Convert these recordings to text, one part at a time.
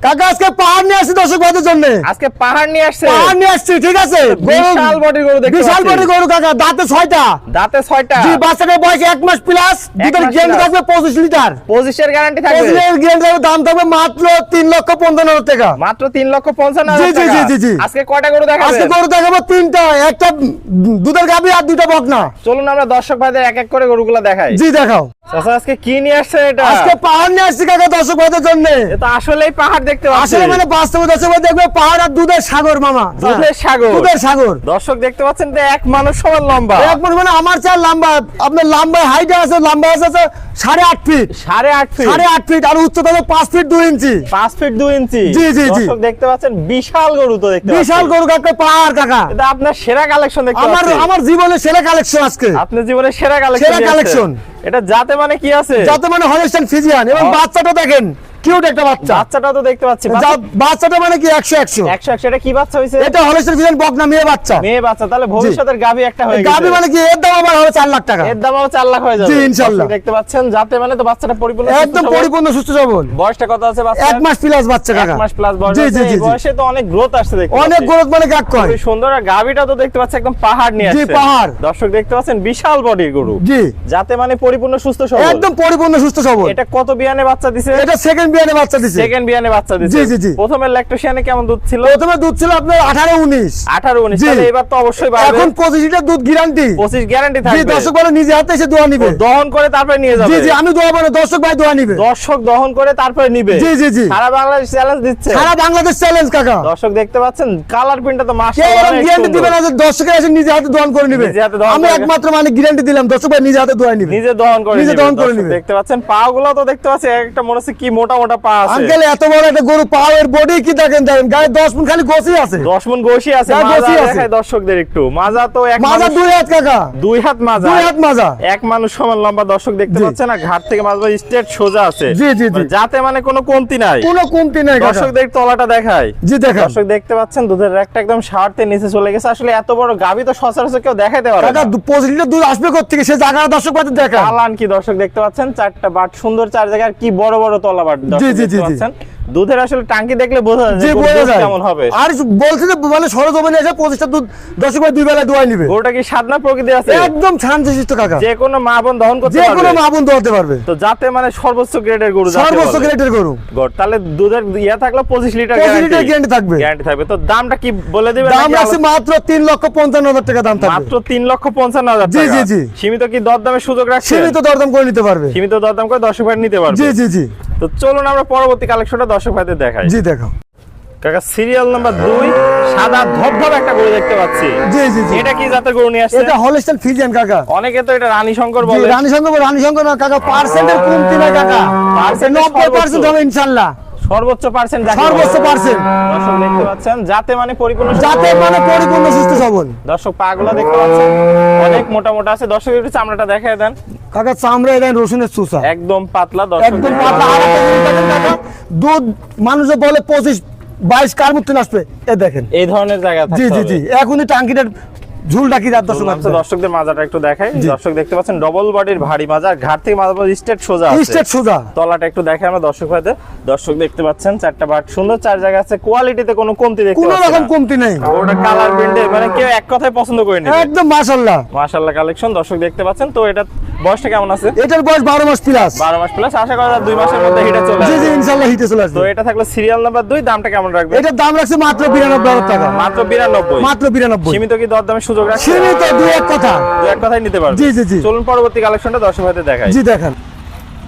কাকা আজকে পাহাড় নিয়ে আসছি দর্শক ভাইদের জন্য। আজকে পাহাড় নিয়ে আসছে, পাহাড় নিয়ে আসছি, ঠিক আছে। বিশাল বডির গরু দেখতে বিশাল পাচ্ছি। বডির গরু কাকা, দাঁতে 6টা। দাঁতে 6টা। জি, বাচ্চাটার বয়স 1 মাস প্লাস। দুধের মাস গ্যারান্টি plus। থাকবে 25 লিটার। 25 এর গ্যারান্টি থাকবে। 25 এর গ্যারান্টি থাকবে, দাম থাকবে মাত্র 3,55,000 টাকা। মাত্র 3,55,000 জি, জি, টাকা। জি, জি, জি। আজকে কয়টা গরু দেখাবেন? আজকে গরু দেখাবো 3টা, একটা দুধের গাভী আর 2টা বকনা। চলুন আমরা দর্শক ভাইদের এক এক করে গরুগুলো দেখাই। জি দেখাও। চাচা আজকে কি নিয়ে আসছে এটা? আজকে পাহাড় নিয়ে আসছি কাকা দর্শক ভাইদের জন্য। এটা আসলেই পাহাড় দেখতে পাচ্ছি। আসলে মানে বাস্তবে দর্শক ভাই দেখবে পাহাড় আর দুধের সাগর মামা। দুধের সাগর। দুধের সাগর। দর্শক দেখতে পাচ্ছেন যে এক মানুষ সমান লম্বা। একবার মানে আমার চেয়ে লম্বা, আপনার লম্বা হাইট আছে, লম্বা আছে 8.5 ফিট। 8.5 ফিট। 8.5 ফিট আর উচ্চতা 5 ফিট 2 ইঞ্চি। 5 ফিট 2 ইঞ্চি। জি, জি, জি। দর্শক দেখতে পাচ্ছেন বিশাল গরু তো দেখতে পাচ্ছেন। বিশাল গরু কাকা, পাহাড় কাকা। এটা আপনার সেরা কালেকশন দেখতে আমার পাচ্ছি। আমার জীবনের সেরা কালেকশন আজকে। আপনার জীবনের সেরা কালেকশন। সেরা collection। এটা জাতে মানে কি আছে? যাতে মানে হলিস্টাইন ফ্রিজিয়ান এবং বাচ্চাটা দেখেন কিউট একটা বাচ্চা। বাচ্চাটাও তো দেখতে পাচ্ছি। বাচ্চাটা মানে কি 100 100 এটা কি বাচ্চা হইছে? এটা হলিস্টাইন ফ্রিজিয়ান বকনা মেয়ে বাচ্চা। মেয়ে বাচ্চা, তাহলে ভবিষ্যতের গাভী একটা হয়ে গেছে। গাভী মানে কি এর দাম আবার হবে 4 লাখ টাকা। এর দামও 4 লাখ হয়ে যাবে। জি, ইনশাআল্লাহ। দর্শক দেখতে পাচ্ছেন জাতে মানে তো বাচ্চাটা পরিপূর্ণ একদম পরিপূর্ণ সুস্থ সবল। বয়সটা কত আছে বাচ্চা? 1 মাস প্লাস বাচ্চা 1 কাকা। মাস প্লাস বয়স জি, আছে। জি, জি, এই জি। বয়সে তো অনেক গ্রোথ আসছে দেখতে অনেক পাচ্ছি। গ্রোথ মানে কাক কয়। খুবই সুন্দর। আর গাভীটা তো দেখতে পাচ্ছি একদম পাহাড় নিয়ে জি, আসছে। পাহাড়। দর্শক দেখতে পাচ্ছেন বিশাল বডির গরু। জি, যাতে মানে পরিপূর্ণ সুস্থ সবল। একদম পরিপূর্ণ সুস্থ সবল। এটা কত বিয়ানে বাচ্চা দিছে? এটা সেকেন্ড বিয়ানে বাচ্চা দিছে। সেকেন্ড বিয়ানে বাচ্চা দিছে। জি, জি, জি। প্রথমের ল্যাকটোশিয়ানে কেমন দুধ ছিল? প্রথমে দুধ ছিল আপনার 18-19। 18-19। জি। তাহলে এবার তো অবশ্যই বাড়বে। এখন 25 লিটার দুধ গ্যারান্টি। 25 গ্যারান্টি জি, থাকবে। দর্শক বলে নিজে হাতে এসে দোয়া নিবে। দহন করে তারপরে নিয়ে যাবে। জি, জি, আমি দোয়া বলে দর্শক ভাই দোয়া নিবে। দর্শক দহন করে তারপরে নিবে। জি, জি, জি। সারা বাংলাদেশ চ্যালেঞ্জ দিচ্ছে। সারা বাংলাদেশ চ্যালেঞ্জ কাকা। দর্শক দেখতে পাচ্ছেন কালার প্রিন্টটা তো কে মাশাআল্লাহ এরকম অনেক গ্যারান্টি সুন্দর। দিবে না যে দর্শকের এসে নিজে হাতে দোয়ান করে নিবে। নিজে হাতে দহন আমি করে- একমাত্র মানে গ্যারান্টি দিলাম দর্শক ভাই নিজে হাতে দোয়া নিবে। নিজে দহন করে নিজে নিবে। দহন করে দর্শক নিবে। দেখতে পাচ্ছেন পাগুলো তো দেখতে পাচ্ছি একটা মনে হচ্ছে কি মোটা মোটা পা আছে। আঙ্কেল এত বড় একটা গরু পাওয়ার বডি কি দেখেন দেখেন গায়ে 10 ফুট খালি গোছই আছে। 10 মণ গোশি আছে। গায়ে মাজা গোশি আছে। দেখায় দর্শকদের একটু। মাজা তো এক মাজা মানুষ- 2 হাত কাকা। 2 হাত মাজা। 2 হাত মাজা। এক মানুষ সমান লম্বা। দর্শক দেখতে জি। পাচ্ছেন না ঘাট থেকে মাজা স্ট্রেট সোজা আছে। জি, জি, জি। মানে যাতে মানে কোনো কমতি নাই। কোনো কমতি নাই কাকা। দর্শকদের তলাটা দেখায়। জি দেখেন। দর্শক দেখতে পাচ্ছেন দুধের র্যাকটা একদম শার্টের নিচে চলে গেছে। আসলে এত বড় গাভী তো সচরাচর কেউ দেখাইতে পারে কাকা না। 25 লিটার দুধ আসবে কোথা থেকে সে জায়গা দর্শক ভাই দেখেন। কালান কি দর্শক দেখতে পাচ্ছেন 4টা বাট সুন্দর 4 জায়গার কি বড় বড় তলা বাট দর্শক জি, জি, দেখতে জি, জি। পাচ্ছেন। দুধের আসলে টাঙ্কি দেখলে বোঝা যায় জি, যে বোঝা দুধ যায়। কেমন হবে। আর বলছে যে মানে সরজমিনে এসে 25টা দুধ দর্শক ভাই 2 বেলা দোয়া নিবে। গরুটা কি সাদনা প্রকৃতি আছে? একদম শান্তশিষ্ট কাকা। যে কোনো মা বোন দহন করতে যে কোনো পারবে। মা বোন দোয়াতে পারবে। তো যাতে মানে সর্বোচ্চ গ্রেডের গরু যাতে সর্বোচ্চ বলে। গ্রেডের গরু। গড় তাহলে দুধের ইয়া থাকলো 25 লিটার 25 লিটার গ্যারান্টি থাকবে। গ্যারান্টি থাকবে। তো দামটা কি বলে দিবেন? দাম রাখছি মাত্র 3,55,000 টাকা দাম থাকবে। মাত্র 3,55,000 জি, টাকা। জি, জি। সীমিত কি দরদামের সুযোগ রাখছেন? সীমিত দরদাম করে নিতে পারবে। সীমিত দরদাম করে দর্শক ভাই নিতে পারবে। জি, জি, জি। তো চলুন আমরা পরবর্তী কালেকশনটা দর্শক ভাইদের দেখাই। জি দেখো। কাকা সিরিয়াল নাম্বার 2 সাদা ধবধবে একটা গরু দেখতে পাচ্ছি। জি, জি, জি। এটা কি জাতের গরু নিয়ে আসছে? এটা হলিস্টাইন ফ্রিজিয়ান কাকা। অনেকে তো এটা রানী শঙ্কর জি, বলে। রানী শঙ্কর না কাকা, পার্সেন্টের কমতি নাই কাকা। Percent 90% হবে ইনশাআল্লাহ। সর্বোচ্চ পার্সেন্ট সর্বোচ্চ পার্সেন্ট। দর্শক দেখতে পাচ্ছেন যাতে মানে পরিপূর্ণ যাতে মানে পরিপূর্ণ সুস্থ সবল। দর্শক পাগুলো দেখতে পাচ্ছেন অনেক মোটা মোটা আছে। দর্শক একটু চামড়াটা দেখায় দেন। কাকা চামড়া এটা রসুনের চুষা। একদম পাতলা। দর্শক একদম দেখতে পাতলা। পাচ্ছেন। আর একটা জিনিস দেখেন কাকা, দুধ মানুষ বলে 25-22 কার মধ্যে আসবে, এ দেখেন। এই ধরনের জায়গা থাকতে জি, জি, হবে। জি। এখনই টাঙ্কিটার ঝুলটা কি রাত দর্শক আচ্ছা, দর্শকদের মাজাটা একটু দেখাই। জি। দর্শক দেখতে পাচ্ছেন ডবল বডির ভারী মাজা। ঘাট থেকে মাজা স্ট্রেট সোজা আছে। স্টেট সোজা। তলাটা একটু দেখাই আমরা দর্শক ভাইদের। দর্শক দেখতে পাচ্ছেন 4টা বাট সুন্দর 4 জায়গা আছে। কোয়ালিটিতে কোনো কমতি দেখতে কোনো পাচ্ছি রকম না। কমতি নাই। ওটা কালার প্রিন্টে মানে কেউ এক কথায় পছন্দ করে নিবে। একদম মাশাআল্লাহ। মাশাআল্লাহ কালেকশন দর্শক দেখতে পাচ্ছেন। তো এটা বয়সটা কেমন আছে? এটার বয়স 12 মাস প্লাস। 12 মাস প্লাস। আশা করা যায় 2 মাসের মধ্যে হিটে চলে জি, জি, আসবে। ইনশাআল্লাহ হিটে চলে তো আসবে। এটা থাকলো সিরিয়াল নাম্বার 2। দামটা কেমন রাখবে? এটার দাম রাখছে মাত্র 92,000 টাকা। মাত্র 92। মাত্র 92। সীমিত কি দরদামের সুযোগ রাখছে? সীমিত দুই এক কথা। দু এক কথাই নিতে পারবে। জি, জি, জি। চলুন পরবর্তী কালেকশনটা দর্শক ভাইদের দেখাই। জি দেখেন।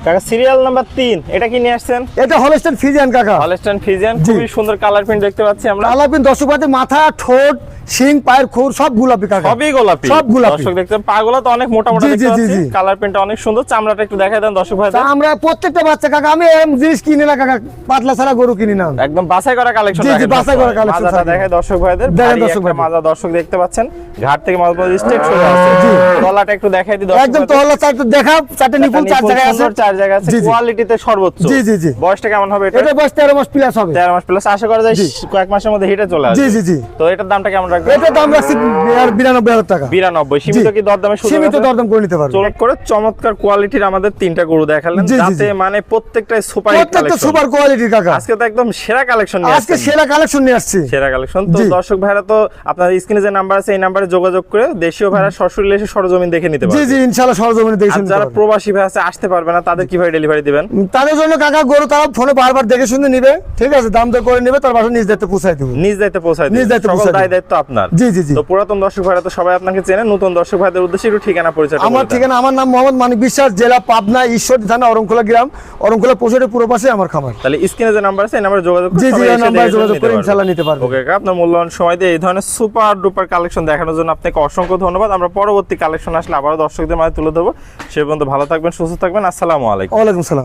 কাকা সিরিয়াল নাম্বার 3 এটা কি নিয়ে আসছেন? এটা হলিস্টাইন ফ্রিজিয়ান কাকা। Holstein Friesian. জি। খুবই সুন্দর কালার প্রিন্ট দেখতে পাচ্ছি আমরা। আলাপিন দর্শক ভাইদের মাথা, ঠোঁট, শিং, পায়ের খুর সব গোলাপি কাকা। সবই গোলাপি। সব গোলাপি। দর্শক দেখতে পাগুলো তো অনেক মোটা মোটা জি, জি, দেখতে জি, পাচ্ছি। জি। কালার প্রিন্টটা অনেক সুন্দর। চামড়াটা একটু দেখায় দেন দর্শক তা ভাইদের। আমরা প্রত্যেকটা বাচ্চা কাকা, আমি এরকম জিনিস কিনি না কাকা, পাতলা ছাড়া গরু কিনি না। একদম বাছাই করা কালেকশন। জি, জি, বাছাই করা collection মাজাটা থাকে। দেখায় দর্শক ভাইদের। দেখেন ভারী দর্শক একটা ভাইদের। মাজা দর্শক দেখতে পাচ্ছেন। ঘাট থেকে মাজা স্ট্রেট সোজা আছে। জি। তলাটা একটু দেখাই দিই দর্শক একদম ভাইদের। তহলা চারটা দেখা, চারটা নিপুল, চার জায়গায় আছে। 4 জায়গা আছে। জি, জি। কোয়ালিটিতে সর্বোচ্চ। জি, জি, জি। বয়সটা কেমন হবে এটা? এটা বয়স 13 মাস প্লাস হবে। 13 মাস প্লাস। আশা করা যায় জি। কয়েক মাসের মধ্যে হিটে চলে আসবে। জি, জি, জি। তো এটার দামটা কেমন রাখবেন? এটা দাম রাখছি 92,000 টাকা। 92। সীমিত কি দরদামে সুযোগ সীমিত আছে? দরদাম করে নিতে পারবে। চলক করে চমৎকার কোয়ালিটির আমাদের 3টা গরু দেখালেন, জি, জি, যাতে জি। মানে প্রত্যেকটাই সুপার প্রত্যেকটা সুপার কোয়ালিটির কাকা। আজকে তো একদম সেরা কালেকশন নিয়ে আজকে আসছেন। সেরা কালেকশন নিয়ে আসছি। সেরা কালেকশন তো জি। দর্শক ভাইরা তো আপনার স্ক্রিনে যে নাম্বার আছে এই নাম্বারে যোগাযোগ করে দেশীয় ভাইরা সরাসরি এসে সরজমিন দেখে নিতে জি পারবে। জি ইনশাআল্লাহ সরজমিনে দেখে আর শুনতে যারা পারবে। প্রবাসী ভাই আছে আসতে পারবে না তাদের কিভাবে ডেলিভারি দিবেন? তাদের জন্য কাকা গরু তারা ফোনে বারবার দেখে শুনে নিবে, ঠিক আছে, দাম দর করে নিবে, তার বাসা নিজ দায়িত্বে পৌঁছায় দেবো। নিজ দায়িত্বে পৌঁছায় নিজ দিবেন, দায়িত্বে সকল পৌঁছায় দায় দিবেন। দায়িত্ব আপনার। জি জি জি। তো পুরাতন দর্শক ভাইরা তো সবাই আপনাকে চেনে, নতুন দর্শক ভাইদের উদ্দেশ্যে একটু ঠিকানা পরিচয় আমার ঠিকানা, আমার নাম মোহাম্মদ মানিক বিশ্বাস, জেলা পাবনা, ঈশ্বরদী থানা, অরংখোলা গ্রাম, অরংখোলা পশুহাটের পুরো পাশে আমার খামার। তাহলে স্ক্রিনে যে নাম্বার আছে এই নাম্বারে যোগাযোগ করে জি, জি, সবাই এই এসে নাম্বারে দেখে যোগাযোগ নিতে করে পারবে। ইনশাআল্লাহ নিতে পারবে। ওকে কাকা, আপনার মূল্যবান সময় দিয়ে এই ধরনের সুপার ডুপার কালেকশন দেখানোর জন্য আপনাকে অসংখ্য ধন্যবাদ। আমরা পরবর্তী কালেকশন আসলে আবারও দর্শকদের মাঝে তুলে ধরবো। সে পর্যন্ত ভালো থাকবেন, সুস্থ থাকবেন। আসসালামু আলাইকুম। ওয়ালাইকুম সালাম।